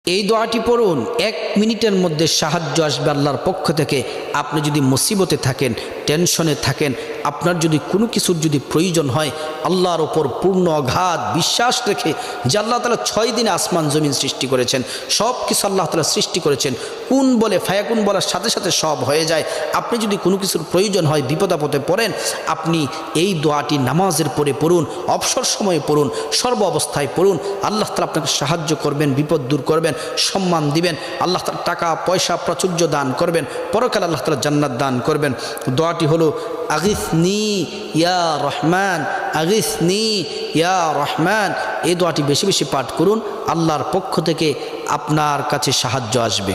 এই দোয়াটি পড়ুন, 1 মিনিটের মধ্যে সাহায্য আসবে আল্লাহর পক্ষ থেকে। আপনি যদি মুসিবতে থাকেন, টেনশনে থাকেন, আপনার যদি কোনো কিছুর যদি প্রয়োজন হয়, আল্লাহর ওপর পূর্ণ অগাধ বিশ্বাস রেখে যে আল্লাহ তাআলা 6 দিনে আসমান জমিন সৃষ্টি করেছেন, সব কিছু আল্লাহ তাআলা সৃষ্টি করেছেন, কোন বলে ফায়াকুন বলার সাথে সাথে সব হয়ে যায়। আপনি যদি কোনো কিছুর প্রয়োজন হয়, বিপদ আপদে পড়েন, আপনি এই দোয়াটি নামাজের পরে পড়ুন, অবসর সময়ে পড়ুন, সর্ব অবস্থায় পড়ুন। আল্লাহ তাআলা আপনাকে সাহায্য করবেন, বিপদ দূর করবেন, সম্মান দিবেন। আল্লাহ তাআলা টাকা পয়সা প্রাচুর্য দান করবেন, পরকালে আল্লাহ তাআলা জান্নাত দান করবেন। দোয়াটি হলো আগিসনি ইয়া রহমান, আগিসনি ইয়া রহমান। এই দোয়াটি বেশি বেশি পাঠ করুন, আল্লাহর পক্ষ থেকে আপনার কাছে সাহায্য আসবে।